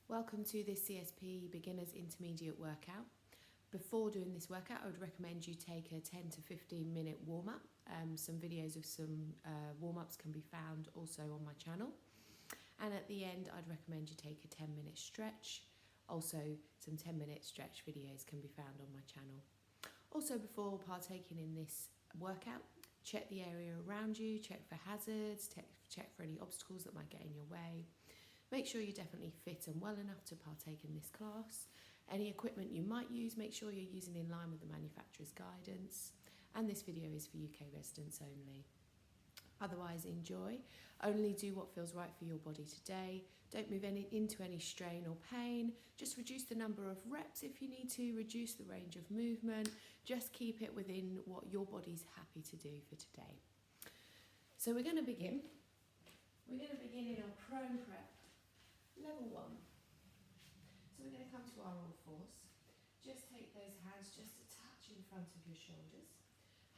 Welcome to this CSP Beginners Intermediate workout. Before doing this workout, I would recommend you take a 10 to 15 minute warm-up. Some videos of some warm-ups can be found also on my channel. And at the end, I'd recommend you take a 10-minute stretch. Also, some 10-minute stretch videos can be found on my channel. Also, before partaking in this workout, check the area around you, check for hazards, check for any obstacles that might get in your way. Make sure you're definitely fit and well enough to partake in this class. Any equipment you might use, make sure you're using in line with the manufacturer's guidance. And this video is for UK residents only. Otherwise, enjoy. Only do what feels right for your body today. Don't move into any strain or pain. Just reduce the number of reps if you need to, reduce the range of movement. Just keep it within what your body's happy to do for today. So we're going to begin. We're going to begin in our prone prep. Level 1. So we're going to come to our all fours. Just take those hands just a touch in front of your shoulders.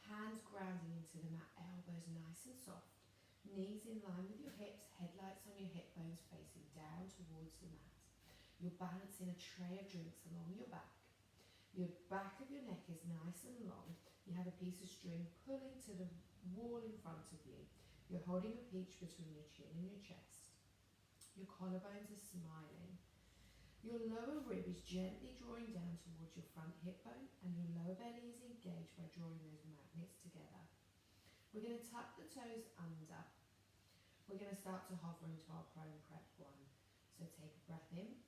Hands grounding into the mat, elbows nice and soft. Knees in line with your hips, headlights on your hip bones facing down towards the mat. You're balancing a tray of drinks along your back. Your back of your neck is nice and long. You have a piece of string pulling to the wall in front of you. You're holding a peach between your chin and your chest. Your collarbones are smiling. Your lower rib is gently drawing down towards your front hip bone, and your lower belly is engaged by drawing those magnets together. We're going to tuck the toes under. We're going to start to hover into our prone prep 1. So take a breath in,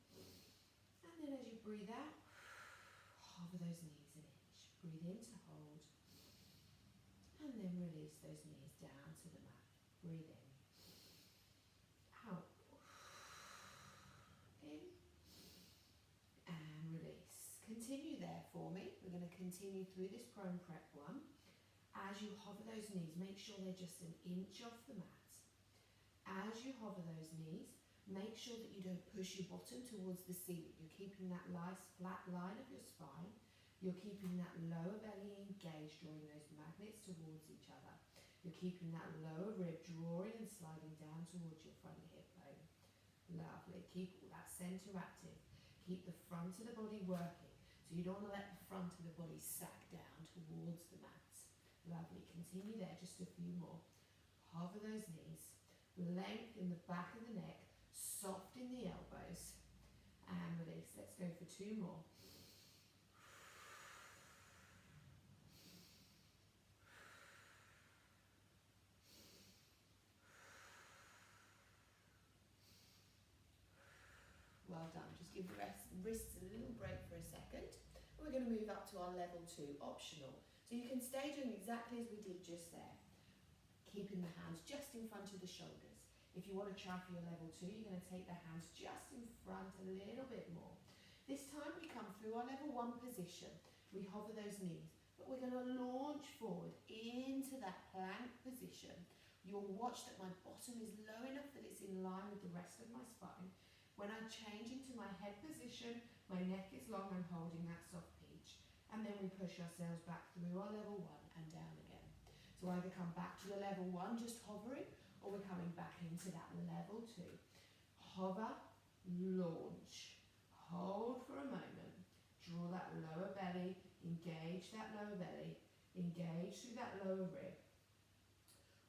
and then as you breathe out, hover those knees an inch. Breathe in to hold, and then release those knees down to the mat. Breathe in, out. Continue there for me. We're going to continue through this prone prep 1. As you hover those knees, make sure they're just an inch off the mat. As you hover those knees, make sure that you don't push your bottom towards the ceiling. You're keeping that nice flat line of your spine. You're keeping that lower belly engaged, drawing those magnets towards each other. You're keeping that lower rib drawing and sliding down towards your front hip bone. Lovely. Keep all that center active. Keep the front of the body working. So you don't want to let the front of the body sack down towards the mat. Lovely. Continue there, just a few more. Hover those knees. Lengthen the back of the neck. Soften the elbows. And release. Let's go for 2 more. Well done. Just give the wrists a little break for a second. We're going to move up to our level 2, optional. So you can stay doing exactly as we did just there. Keeping the hands just in front of the shoulders. If you want to try for your level 2, you're going to take the hands just in front a little bit more. This time we come through our level 1 position. We hover those knees, but we're going to launch forward into that plank position. You'll watch that my bottom is low enough that it's in line with the rest of my spine. When I change into my head position, my neck is long, I'm holding that soft peach. And then we push ourselves back through our level 1 and down again. So either come back to the level 1, just hovering, or we're coming back into that level 2. Hover, launch, hold for a moment, draw that lower belly, engage that lower belly, engage through that lower rib,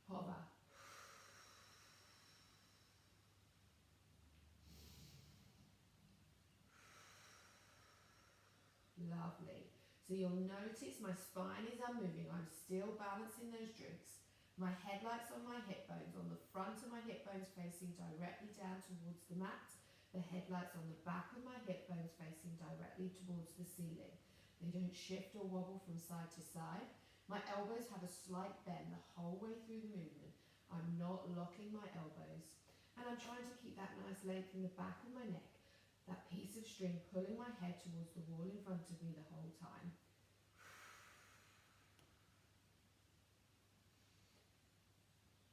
hover. Lovely. So you'll notice my spine is unmoving. I'm still balancing those drinks. My headlights on my hip bones, on the front of my hip bones facing directly down towards the mat. The headlights on the back of my hip bones facing directly towards the ceiling. They don't shift or wobble from side to side. My elbows have a slight bend the whole way through the movement. I'm not locking my elbows. And I'm trying to keep that nice length in the back of my neck. That piece of string pulling my head towards the wall in front of me the whole time.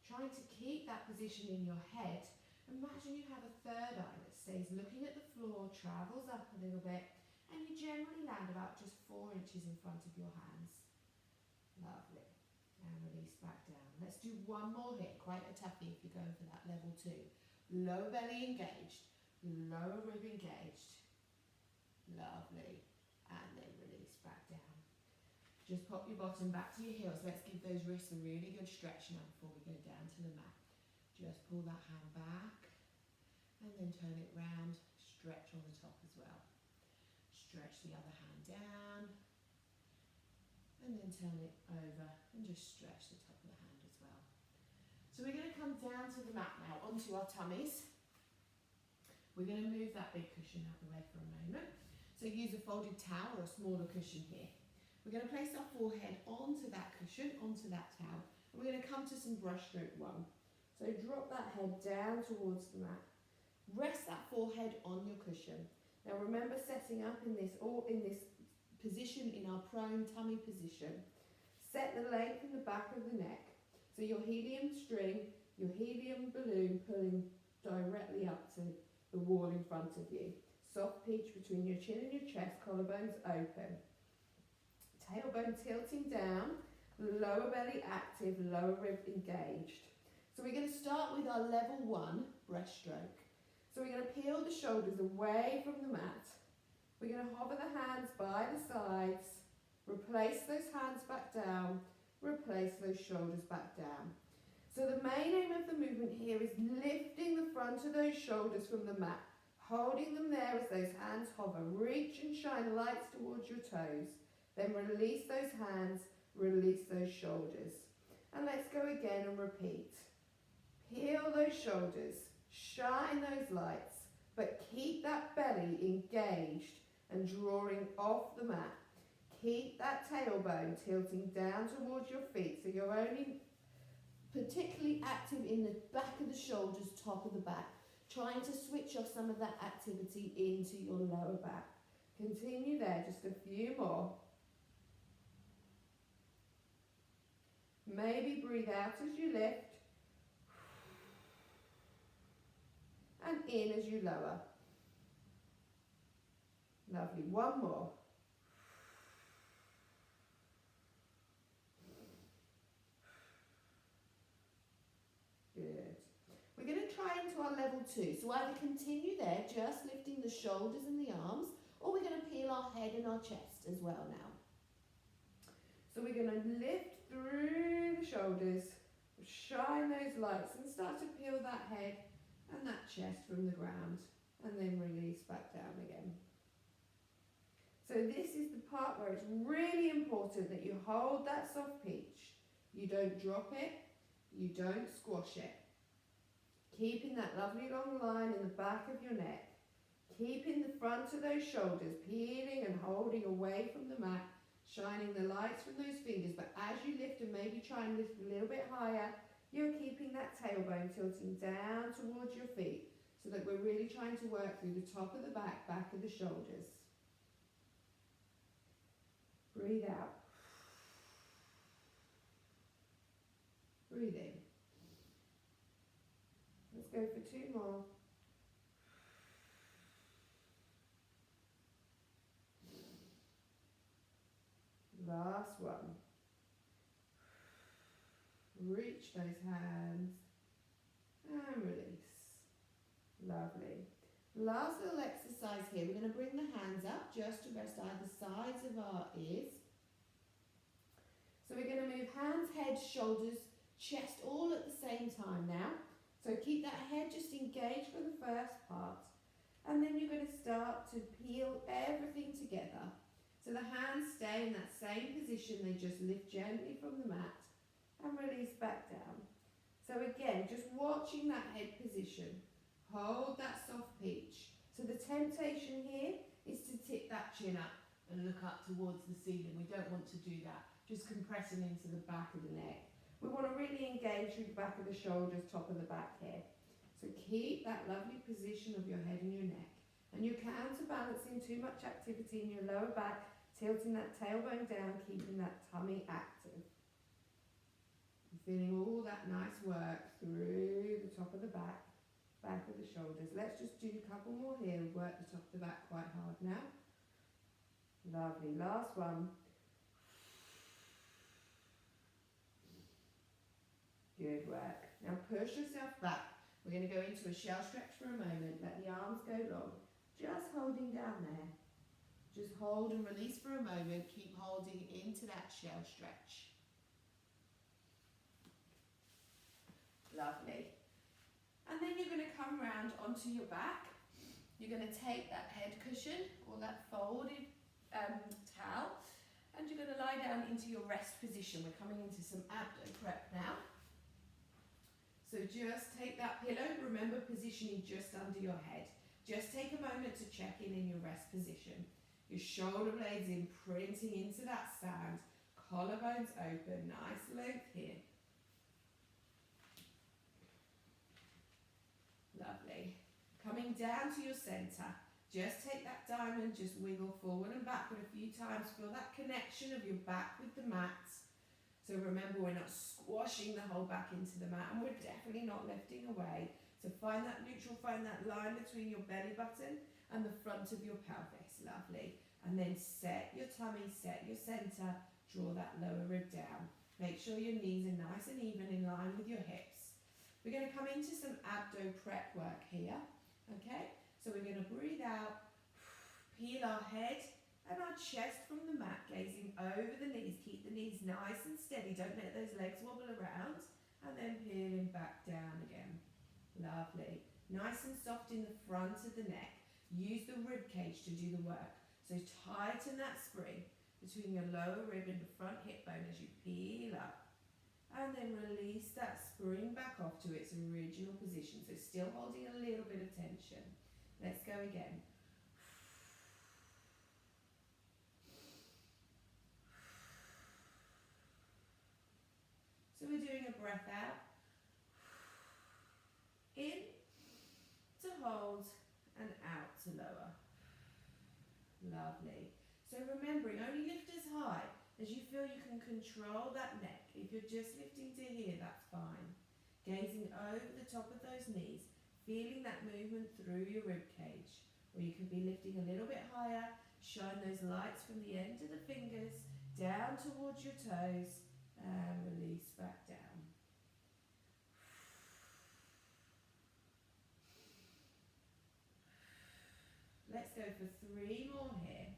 Trying to keep that position in your head. Imagine you have a third eye that stays looking at the floor, travels up a little bit, and you generally land about just 4 inches in front of your hands. Lovely. And release back down. Let's do one more here. Quite a toughie if you're going for that level 2. Lower belly engaged. lower rib engaged. Lovely. And then release back down. Just pop your bottom back to your heels. Let's give those wrists a really good stretch now before we go down to the mat. Just pull that hand back and then turn it round. Stretch on the top as well. Stretch the other hand down and then turn it over and just stretch the top of the hand as well. So we're going to come down to the mat now, onto our tummies. We're going to move that big cushion out the way for a moment. So use a folded towel or a smaller cushion here. We're going to place our forehead onto that cushion, onto that towel, and we're going to come to some brushstroke 1. So drop that head down towards the mat. Rest that forehead on your cushion. Now remember setting up in this position, in our prone tummy position. Set the length in the back of the neck. So your helium string, your helium balloon pulling directly up to the wall in front of you. Soft peach between your chin and your chest, collarbones open. Tailbone tilting down, lower belly active, lower rib engaged. So we're going to start with our level 1 breaststroke. So we're going to peel the shoulders away from the mat. We're going to hover the hands by the sides, replace those hands back down, replace those shoulders back down. So the main aim of the movement here is lifting the front of those shoulders from the mat, holding them there as those hands hover. Reach and shine lights towards your toes. Then release those hands, release those shoulders. And let's go again and repeat. Peel those shoulders, shine those lights, but keep that belly engaged and drawing off the mat. Keep that tailbone tilting down towards your feet, so you're only particularly active in the back of the shoulders, top of the back, trying to switch off some of that activity into your lower back. Continue there, just a few more. Maybe breathe out as you lift and in as you lower. Lovely, one more. Good. We're going to try into our level 2. So either continue there, just lifting the shoulders and the arms, or we're going to peel our head and our chest as well now. So we're going to lift through the shoulders, shine those lights and start to peel that head and that chest from the ground, and then release back down again. So this is the part where it's really important that you hold that soft peach. You don't drop it, you don't squash it. Keeping that lovely long line in the back of your neck. Keeping the front of those shoulders peeling and holding away from the mat, shining the lights from those fingers, but as you lift and maybe try and lift a little bit higher, you're keeping that tailbone tilting down towards your feet, so that we're really trying to work through the top of the back, back of the shoulders. Breathe out. Breathe in. Let's go for 2 more. Last one. Reach those hands and release. Lovely. Last little exercise here. We're going to bring the hands up just to rest either sides of our ears. So we're going to move hands, head, shoulders, chest all at the same time now. So keep that head just engaged for the first part. And then you're going to start to peel everything together. So the hands stay in that same position, they just lift gently from the mat and release back down. So again, just watching that head position, hold that soft peach. So the temptation here is to tip that chin up and look up towards the ceiling. We don't want to do that, just compressing into the back of the neck. We want to really engage through the back of the shoulders, top of the back here. So keep that lovely position of your head and your neck. And you're counterbalancing too much activity in your lower back, tilting that tailbone down, keeping that tummy active. And feeling all that nice work through the top of the back, back of the shoulders. Let's just do a couple more here and work the top of the back quite hard now. Lovely, last one. Good work. Now push yourself back We're going to go into a shell stretch for a moment. Let the arms go long. Just holding down there. Just hold and release for a moment. Keep holding into that shell stretch. Lovely. And then you're going to come round onto your back. You're going to take that head cushion or that folded towel, and you're going to lie down into your rest position. We're coming into some abdo prep now. So just take that pillow. Remember, positioning just under your head. Just take a moment to check in your rest position. Your shoulder blades imprinting into that sand. Collarbones open. Nice length here. Lovely. Coming down to your centre. Just take that diamond, just wiggle forward and backward a few times. Feel that connection of your back with the mat. So remember, we're not squashing the whole back into the mat, and we're definitely not lifting away. So find that neutral, find that line between your belly button and the front of your pelvis. Lovely. And then set your tummy, set your centre, draw that lower rib down. Make sure your knees are nice and even in line with your hips. We're going to come into some abdo prep work here. Okay? So we're going to breathe out, peel our head and our chest from the mat, gazing over the knees. Keep the knees nice and steady. Don't let those legs wobble around. And then peeling back down again. Lovely. Nice and soft in the front of the neck. Use the rib cage to do the work. So tighten that spring between your lower rib and the front hip bone as you peel up. And then release that spring back off to its original position. So still holding a little bit of tension. Let's go again. So we're doing a breath out. In to hold and out to lower. Lovely. So remembering, only lift as high as you feel you can control that neck. If you're just lifting to here, that's fine. Gazing over the top of those knees, feeling that movement through your rib cage. Or you can be lifting a little bit higher, shine those lights from the end of the fingers down towards your toes and release back down. Let's go for 3 more here.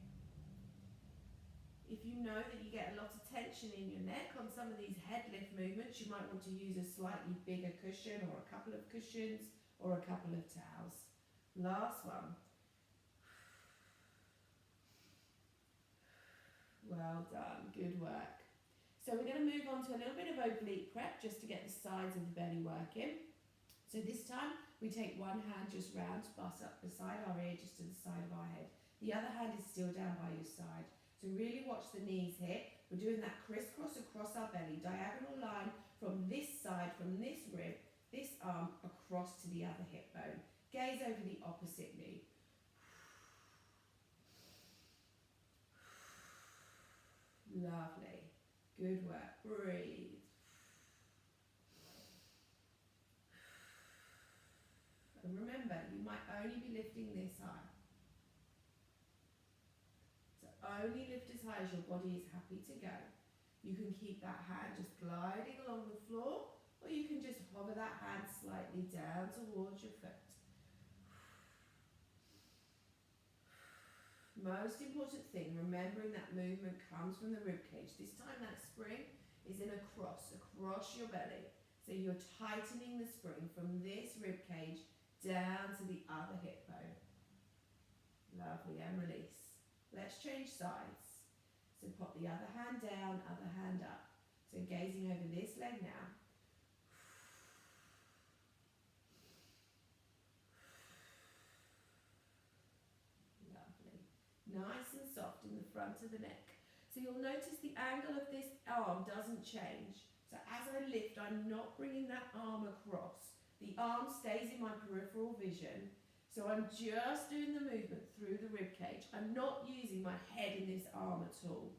If you know that you get a lot of tension in your neck on some of these head lift movements, you might want to use a slightly bigger cushion or a couple of cushions or a couple of towels. Last one. Well done, good work. So we're going to move on to a little bit of oblique prep just to get the sides of the belly working. So this time we take one hand just round, pass up beside our ear, just to the side of our head. The other hand is still down by your side. So really watch the knees here. We're doing that crisscross across our belly, diagonal line from this side, from this rib, this arm across to the other hip bone. Gaze over the opposite knee. Lovely. Good work. Breathe. And remember, you might only be lifting this high. So only lift as high as your body is happy to go. You can keep that hand just gliding along the floor, or you can just hover that hand slightly down towards your foot. Most important thing, remembering that movement comes from the rib cage. This time that spring is in a cross across your belly. So you're tightening the spring from this rib cage down to the other hip bone. Lovely, and release. Let's change sides. So pop the other hand down, other hand up. So gazing over this leg now. Lovely. Nice and soft in the front of the neck. So you'll notice the angle of this arm doesn't change. So as I lift, I'm not bringing that arm across. The arm stays in my peripheral vision, so I'm just doing the movement through the rib cage. I'm not using my head in this arm at all.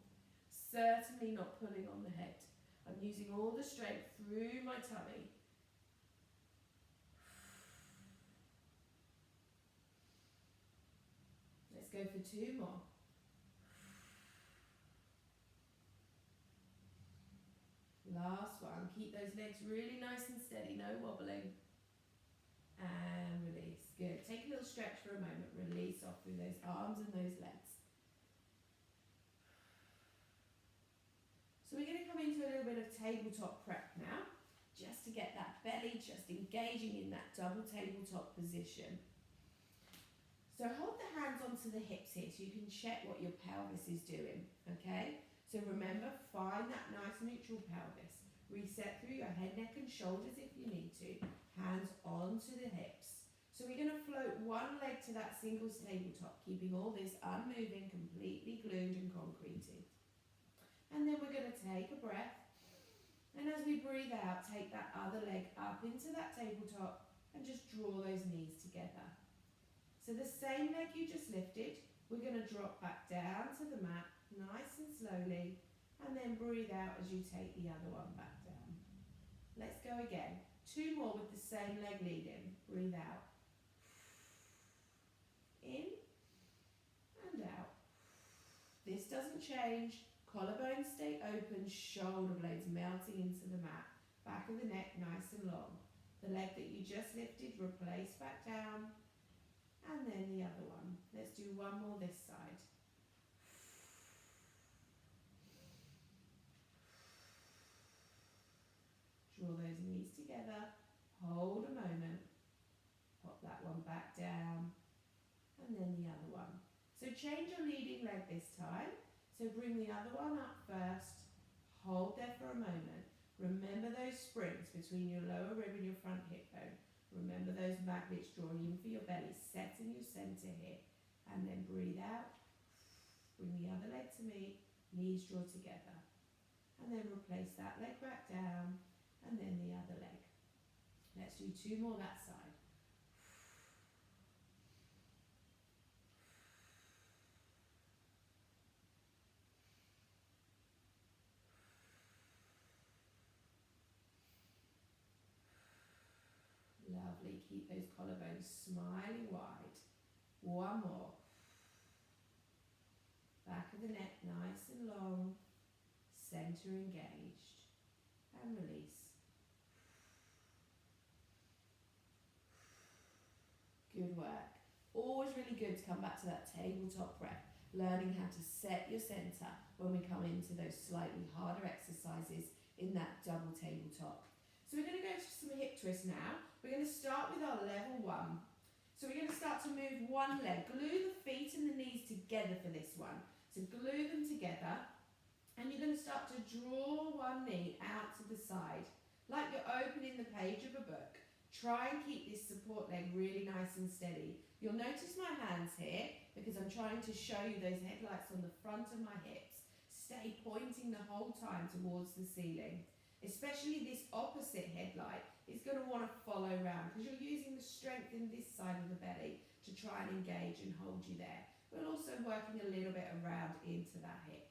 Certainly not pulling on the head. I'm using all the strength through my tummy. Let's go for 2 more. Last one. Keep those legs really nice and steady, no wobbling. and release. Good. Take a little stretch for a moment. Release off through those arms and those legs. So we're going to come into a little bit of tabletop prep now, just to get that belly just engaging in that double tabletop position. So hold the hands onto the hips here so you can check what your pelvis is doing, okay? So remember, find that nice neutral pelvis. Reset through your head, neck and shoulders if you need to. Hands onto the hips. So we're going to float one leg to that single tabletop, keeping all this unmoving, completely glued and concreted. And then we're going to take a breath. And as we breathe out, take that other leg up into that tabletop and just draw those knees together. So the same leg you just lifted, we're going to drop back down to the mat, nice and slowly, and then breathe out as you take the other one back down. Let's go again. 2 more with the same leg leading. Breathe out. In and out. This doesn't change. Collarbones stay open, shoulder blades melting into the mat. Back of the neck nice and long. The leg that you just lifted, replace back down. And then the other one. Let's do one more this side. Draw those knees together. Hold a moment. Pop that one back down. And then the other one. So change your leading leg this time. So bring the other one up first. Hold there for a moment. Remember those springs between your lower rib and your front hip bone. Remember those magnets drawing in for your belly, setting your center here. And then breathe out. Bring the other leg to meet. Knees draw together. And then replace that leg back down. And then the other leg. Let's do 2 more that side. Lovely. Keep those collarbones smiling wide. 1 more. Back of the neck nice and long. Center engaged. And release. Good work. Always really good to come back to that tabletop prep. Learning how to set your center when we come into those slightly harder exercises in that double tabletop. So we're going to go to some hip twists now. We're going to start with our level 1. So we're going to start to move one leg. Glue the feet and the knees together for this one. So glue them together. And you're going to start to draw one knee out to the side, like you're opening the page of a book. Try and keep this support leg really nice and steady. You'll notice my hands here because I'm trying to show you those headlights on the front of my hips. Stay pointing the whole time towards the ceiling. Especially this opposite headlight is going to want to follow around because you're using the strength in this side of the belly to try and engage and hold you there. But also working a little bit around into that hip.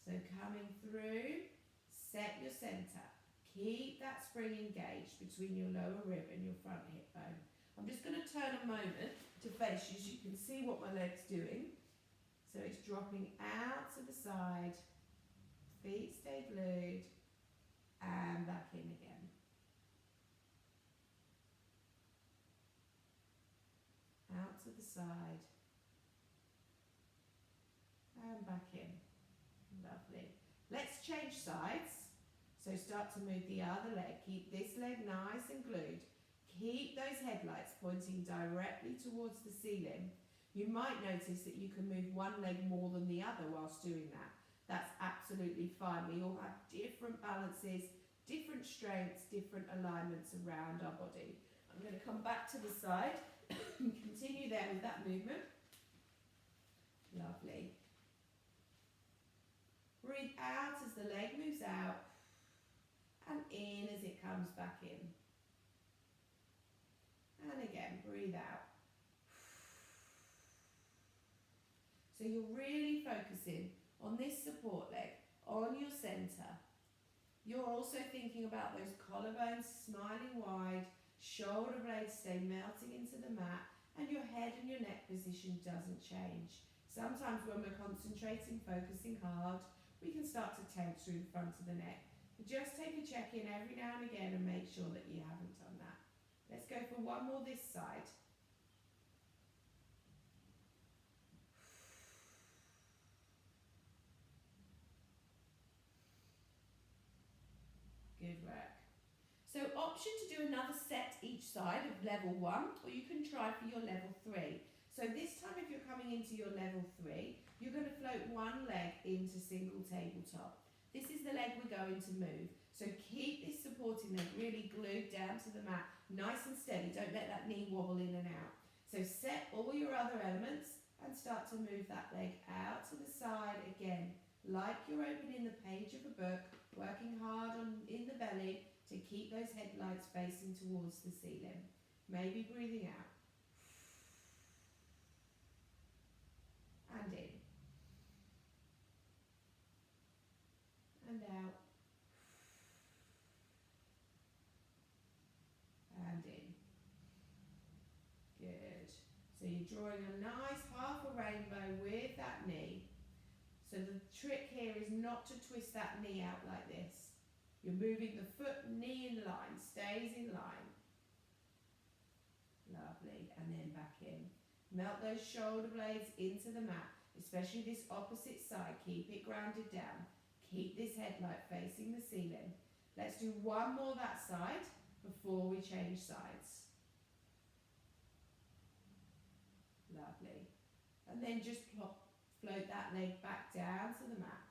So coming through, set your center. Keep that spring engaged between your lower rib and your front hip bone. I'm just going to turn a moment to face you so you can see what my leg's doing. So it's dropping out to the side, feet stay glued, and back in again. Out to the side, and back in. Lovely. Let's change sides. So start to move the other leg. Keep this leg nice and glued. Keep those headlights pointing directly towards the ceiling. You might notice that you can move one leg more than the other whilst doing that. That's absolutely fine. We all have different balances, different strengths, different alignments around our body. I'm going to come back to the side and continue there with that movement. Lovely. Breathe out as the leg moves out and in as it comes back in. And again, breathe out. So you're really focusing on this support leg, on your center. You're also thinking about those collarbones smiling wide, shoulder blades stay melting into the mat, and your head and your neck position doesn't change. Sometimes when we're concentrating, focusing hard, we can start to tense through the front of the neck. But just take a check-in every now and again and make sure that you haven't done that. Let's go for one more this side. Good work. So option to do another set each side of level 1, or you can try for your level 3. So this time if you're coming into your level 3, you're going to float one leg into single tabletop. This is the leg we're going to move. So keep this supporting leg really glued down to the mat, nice and steady. Don't let that knee wobble in and out. So set all your other elements and start to move that leg out to the side again, like you're opening the page of a book, working hard in the belly to keep those headlights facing towards the ceiling. Maybe breathing out. And in. And out. And in. Good. So you're drawing a nice half a rainbow with that knee. So the trick here is not to twist that knee out like this. You're moving the foot, knee in line, stays in line. Lovely. And then back in. Melt those shoulder blades into the mat, especially this opposite side. Keep it grounded down. Keep this headlight facing the ceiling. Let's do one more that side before we change sides. Lovely. And then just float that leg back down to the mat.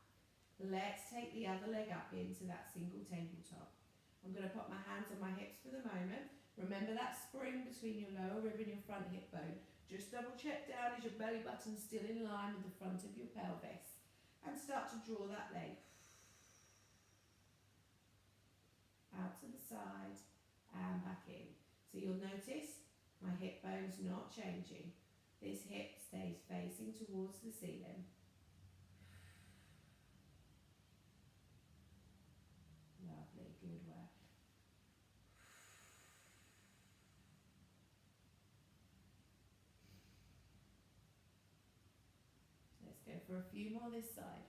Let's take the other leg up into that single tabletop. I'm going to put my hands on my hips for the moment. Remember that spring between your lower rib and your front hip bone. Just double check down, is your belly button still in line with the front of your pelvis? And start to draw that leg out to the side and back in. So you'll notice my hip bone's not changing. This hip stays facing towards the ceiling. Lovely, good work. Let's go for a few more this side.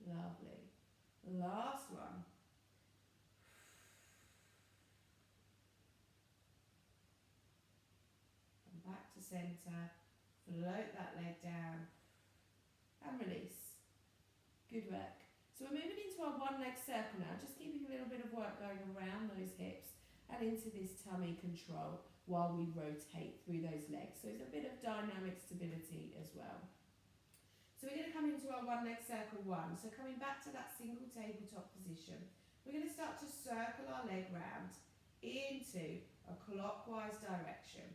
Lovely. Last one. Come back to centre. Float that leg down. And release. Good work. So we're moving into our one leg circle now, just keeping a little bit of work going around those hips and into this tummy control while we rotate through those legs. So it's a bit of dynamic stability as well. So we're going to come into our one leg circle 1. So coming back to that single tabletop position, we're going to start to circle our leg round into a clockwise direction.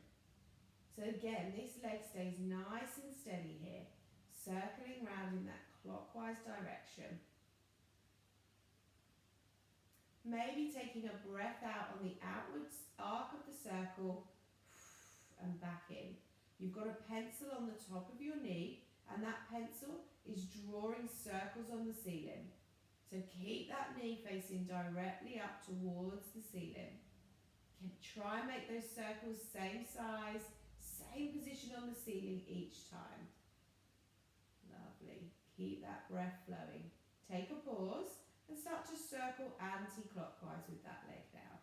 So again, this leg stays nice and steady here, circling round in that clockwise direction. Maybe taking a breath out on the outwards arc of the circle and back in. You've got a pencil on the top of your knee, and that pencil is drawing circles on the ceiling. So keep that knee facing directly up towards the ceiling. Try and make those circles same size, same position on the ceiling each time. Lovely. Keep that breath flowing. Take a pause and start to circle anti-clockwise with that leg now.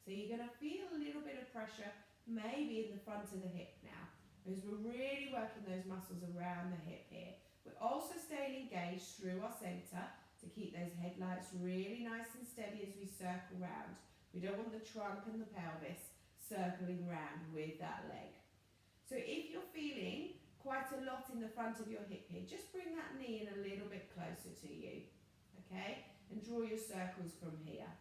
So you're going to feel a little bit of pressure maybe in the front of the hip now, because we're really working those muscles around the hip here. We're also staying engaged through our centre to keep those headlights really nice and steady as we circle round. We don't want the trunk and the pelvis circling round with that leg. So if you're feeling quite a lot in the front of your hip here, just bring that knee in a little bit closer to you, okay? And draw your circles from here.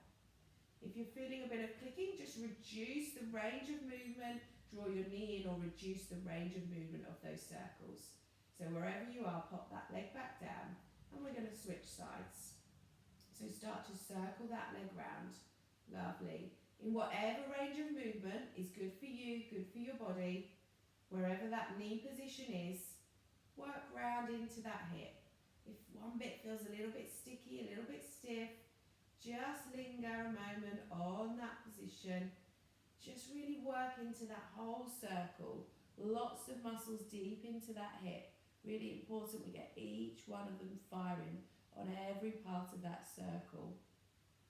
If you're feeling a bit of clicking, just reduce the range of movement, draw your knee in or reduce the range of movement of those circles. So wherever you are, pop that leg back down and we're going to switch sides. So start to circle that leg round. Lovely. In whatever range of movement is good for you, good for your body, wherever that knee position is, work round into that hip. If one bit feels a little bit sticky, a little bit stiff, just linger a moment on that position. Just really work into that whole circle Lots of muscles deep into that hip. Really important we get each one of them firing on every part of that circle.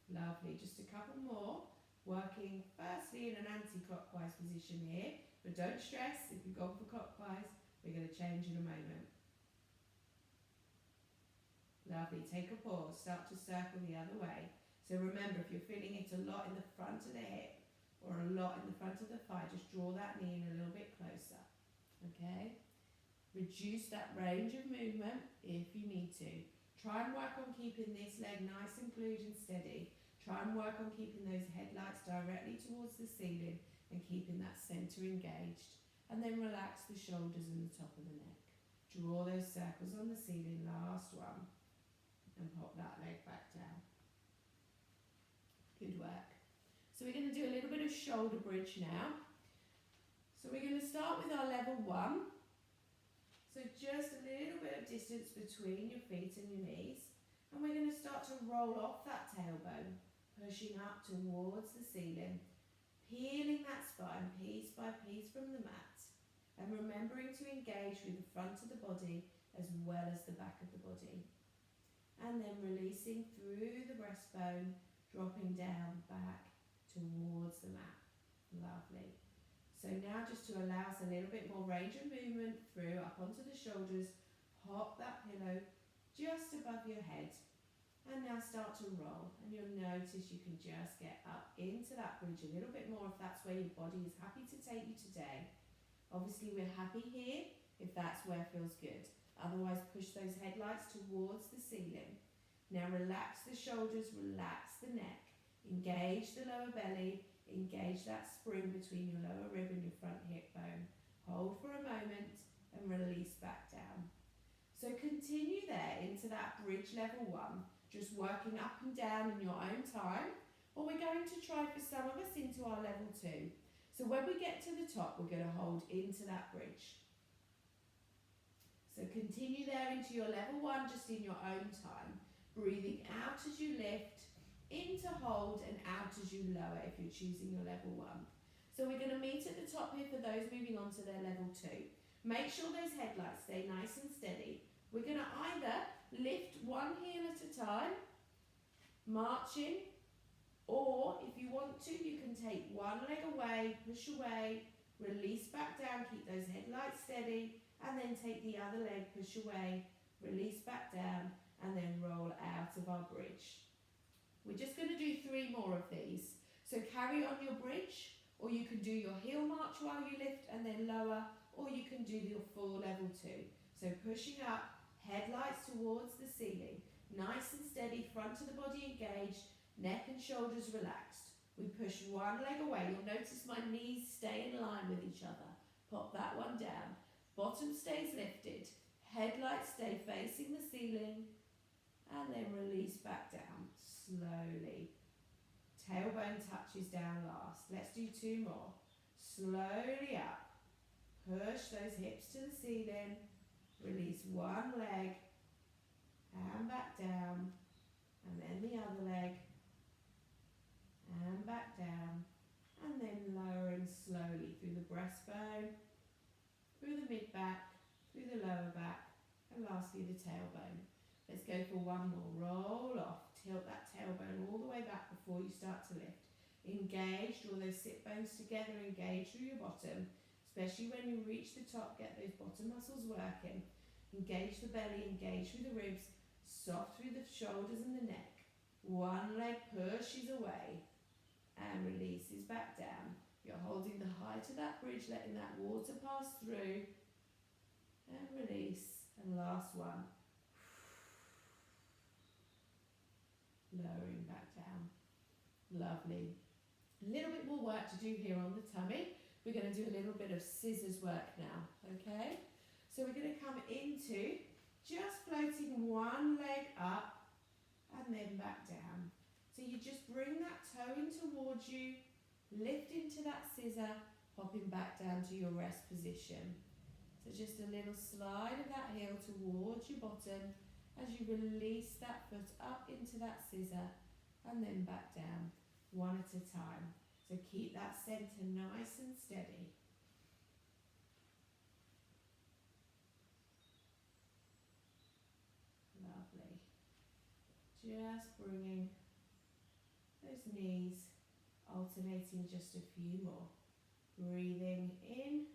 Lovely, just a couple more. Working firstly in an anti-clockwise position here, but don't stress if you've gone for clockwise, we're going to change in a moment. Lovely, take a pause, start to circle the other way. So remember, if you're feeling it a lot in the front of the hip or a lot in the front of the thigh, just draw that knee in a little bit closer, okay? Reduce that range of movement if you need to. Try and work on keeping this leg nice and glued and steady. Try and work on keeping those headlights directly towards the ceiling and keeping that centre engaged. And then relax the shoulders and the top of the neck. Draw those circles on the ceiling, last one. And pop that leg back down. Good work. So we're going to do a little bit of shoulder bridge now. So we're going to start with our level 1. So just a little bit of distance between your feet and your knees. And we're going to start to roll off that tailbone, pushing up towards the ceiling, peeling that spine piece by piece from the mat, and remembering to engage with the front of the body as well as the back of the body. And then releasing through the breastbone, dropping down back towards the mat. Lovely. So now just to allow us a little bit more range of movement through, up onto the shoulders, pop that pillow just above your head. And now start to roll, and you'll notice you can just get up into that bridge a little bit more if that's where your body is happy to take you today. Obviously we're happy here if that's where feels good. Otherwise push those headlights towards the ceiling. Now relax the shoulders, relax the neck, engage the lower belly, engage that spring between your lower rib and your front hip bone. Hold for a moment and release back down. So continue there into that bridge level 1. Just working up and down in your own time, or we're going to try for some of us into our level 2. So when we get to the top, we're going to hold into that bridge. So continue there into your level 1, just in your own time. Breathing out as you lift, into hold, and out as you lower if you're choosing your level 1. So we're going to meet at the top here for those moving on to their level 2. Make sure those headlights stay nice and steady. We're going to either lift one heel at a time, marching, or if you want to, you can take one leg away, push away, release back down, keep those headlights steady, and then take the other leg, push away, release back down, and then roll out of our bridge. We're just going to do 3 more of these. So carry on your bridge, or you can do your heel march while you lift and then lower, or you can do your full level 2. So pushing up, headlights towards the ceiling, nice and steady, front of the body engaged, neck and shoulders relaxed. We push one leg away. You'll notice my knees stay in line with each other. Pop that one down. Bottom stays lifted. Headlights stay facing the ceiling. And then release back down slowly. Tailbone touches down last. Let's do 2 more. Slowly up. Push those hips to the ceiling. Release one leg. And back down. And then the other leg. And back down. And then lowering slowly through the breastbone, through the mid-back, through the lower back, and lastly the tailbone. Let's go for one more. Roll off. Tilt that tailbone all the way back before you start to lift. Engage. Draw those sit bones together. Engage through your bottom. Especially when you reach the top, get those bottom muscles working. Engage the belly. Engage through the ribs. Soft through the shoulders and the neck. One leg pushes away and releases back down. You're holding the height of that bridge, letting that water pass through. And release. And last one. Lowering back down. Lovely. A little bit more work to do here on the tummy. We're going to do a little bit of scissors work now, okay? So we're going to come into just floating one leg up and then back down. So you just bring that toe in towards you, lift into that scissor, popping back down to your rest position. So just a little slide of that heel towards your bottom as you release that foot up into that scissor and then back down, one at a time. So keep that center nice and steady. Just bringing those knees, alternating just a few more. Breathing in,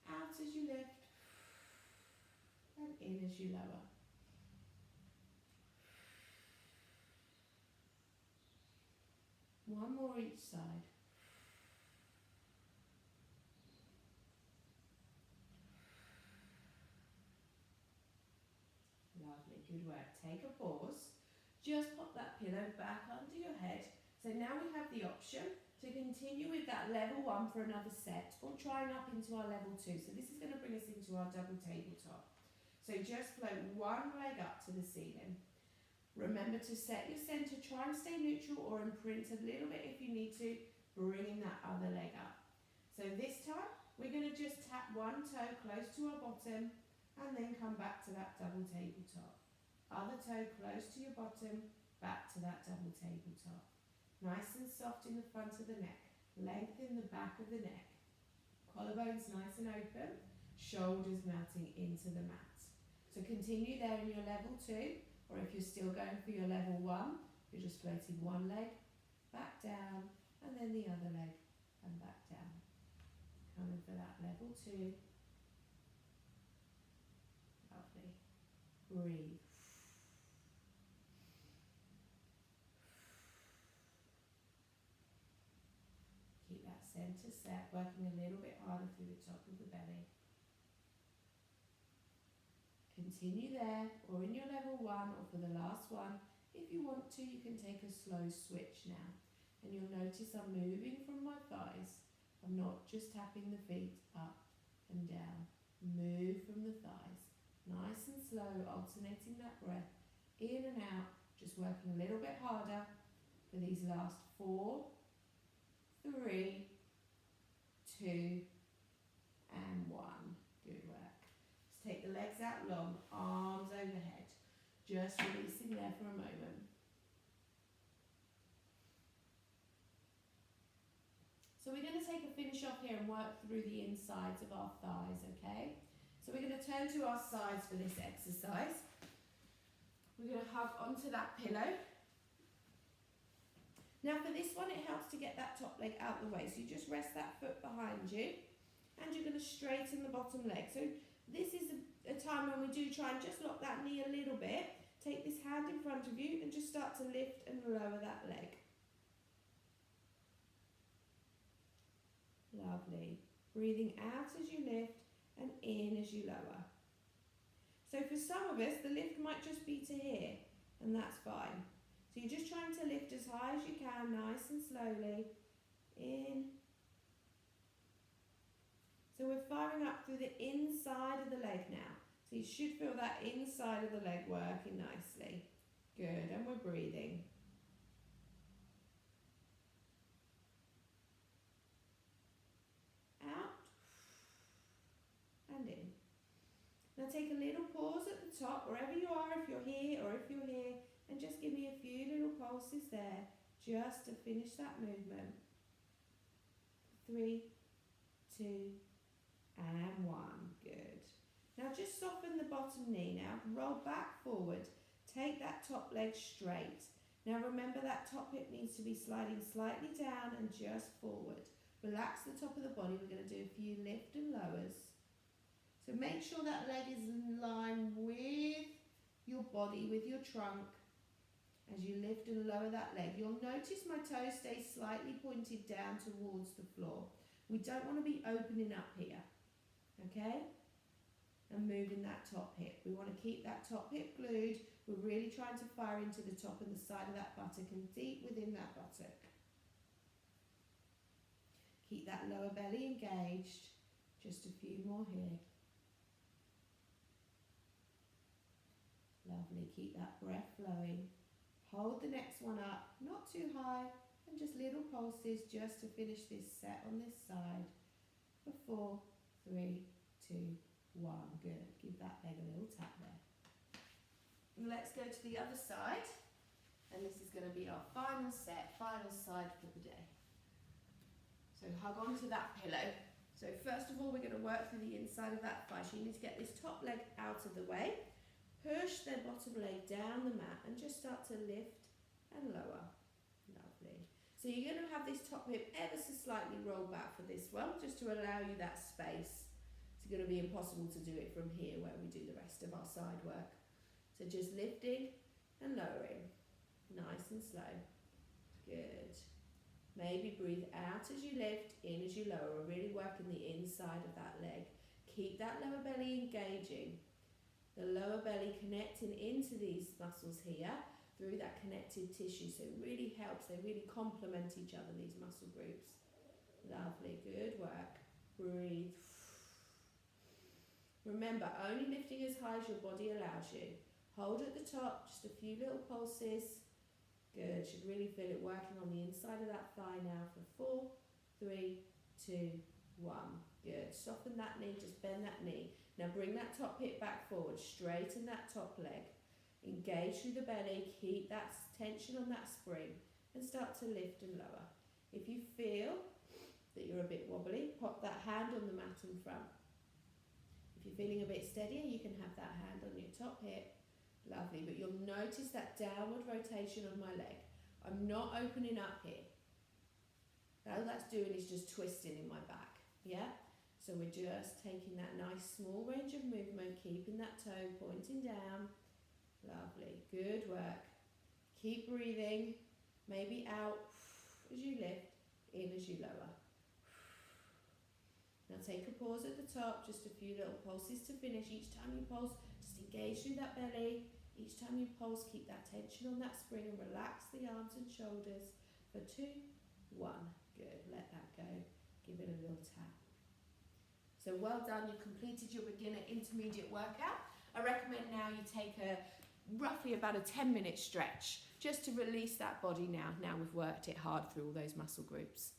out as you lift, and in as you lower. One more each side. Lovely, good work. Take a pause. Just pop that pillow back under your head. So now we have the option to continue with that level 1 for another set, or trying up into our level 2. So this is going to bring us into our double tabletop. So just float one leg up to the ceiling. Remember to set your centre, try and stay neutral or imprint a little bit if you need to, bringing that other leg up. So this time, we're going to just tap one toe close to our bottom and then come back to that double tabletop. Other toe close to your bottom, back to that double tabletop. Nice and soft in the front of the neck, lengthen the back of the neck. Collarbones nice and open, shoulders melting into the mat. So continue there in your level 2, or if you're still going for your level 1, you're just floating one leg, back down, and then the other leg, and back down. Coming for that level 2. Lovely. Breathe. Keep that centre set, working a little bit harder through the top of the belly. Continue there, or in your level 1, or for the last one. If you want to, you can take a slow switch now. And you'll notice I'm moving from my thighs. I'm not just tapping the feet up and down. Move from the thighs. Nice and slow, alternating that breath. In and out, just working a little bit harder for these last 4, 3, 2, and 1. Good work. Take the legs out long, arms overhead. Just releasing there for a moment. So we're going to take a finish off here and work through the insides of our thighs, okay? So we're going to turn to our sides for this exercise. We're going to hug onto that pillow. Now for this one, it helps to get that top leg out the way. So you just rest that foot behind you, and you're going to straighten the bottom leg. So this is a time when we do try and just lock that knee a little bit. Take this hand in front of you and just start to lift and lower that leg. Lovely. Breathing out as you lift and in as you lower. So for some of us, the lift might just be to here, and that's fine. So you're just trying to lift as high as you can, nice and slowly. In. So we're firing up through the inside of the leg now. So you should feel that inside of the leg working nicely. Good, and we're breathing. Out. And in. Now take a little pause at the top, wherever you are, if you're here or if you're here, and just give me a few little pulses there, just to finish that movement. 3, 2, and 1. Good. Now just soften the bottom knee now. Roll back forward. Take that top leg straight. Now remember that top hip needs to be sliding slightly down and just forward. Relax the top of the body. We're going to do a few lift and lowers. So make sure that leg is in line with your body, with your trunk. As you lift and lower that leg, you'll notice my toes stay slightly pointed down towards the floor. We don't want to be opening up here, okay? And moving that top hip. We want to keep that top hip glued. We're really trying to fire into the top and the side of that buttock and deep within that buttock. Keep that lower belly engaged. Just a few more here. Lovely. Keep that breath flowing. Hold the next one up, not too high, and just little pulses just to finish this set on this side. For 4, 3, 2, 1. Good. Give that leg a little tap there. And let's go to the other side. And this is going to be our final set, final side for the day. So hug onto that pillow. So first of all, we're going to work through the inside of that thigh. So you need to get this top leg out of the way. Push their bottom leg down the mat and just start to lift and lower. Lovely. So you're going to have this top hip ever so slightly roll back for this one, just to allow you that space. It's going to be impossible to do it from here where we do the rest of our side work. So just lifting and lowering, nice and slow. Good. Maybe breathe out as you lift, in as you lower. We're really working the inside of that leg. Keep that lower belly engaging. The lower belly connecting into these muscles here through that connective tissue. So it really helps. They really complement each other, these muscle groups. Lovely. Good work. Breathe. Remember, only lifting as high as your body allows you. Hold at the top, just a few little pulses. Good, should really feel it working on the inside of that thigh now for 4, 3, 2, 1. Good, soften that knee, just bend that knee. Now bring that top hip back forward, straighten that top leg. Engage through the belly, keep that tension on that spring and start to lift and lower. If you feel that you're a bit wobbly, pop that hand on the mat in front. If you're feeling a bit steadier, you can have that hand on your top hip. Lovely, but you'll notice that downward rotation of my leg. I'm not opening up here. All that's doing is just twisting in my back, yeah? So we're just taking that nice small range of movement, keeping that toe pointing down. Lovely, good work. Keep breathing, maybe out as you lift, in as you lower. Now take a pause at the top, just a few little pulses to finish. Each time you pulse, just engage through that belly. Each time you pulse, keep that tension on that spring and relax the arms and shoulders for 2, 1. Good, let that go. Give it a little tap. So well done, you've completed your beginner intermediate workout. I recommend now you take roughly about a 10-minute stretch just to release that body now we've worked it hard through all those muscle groups.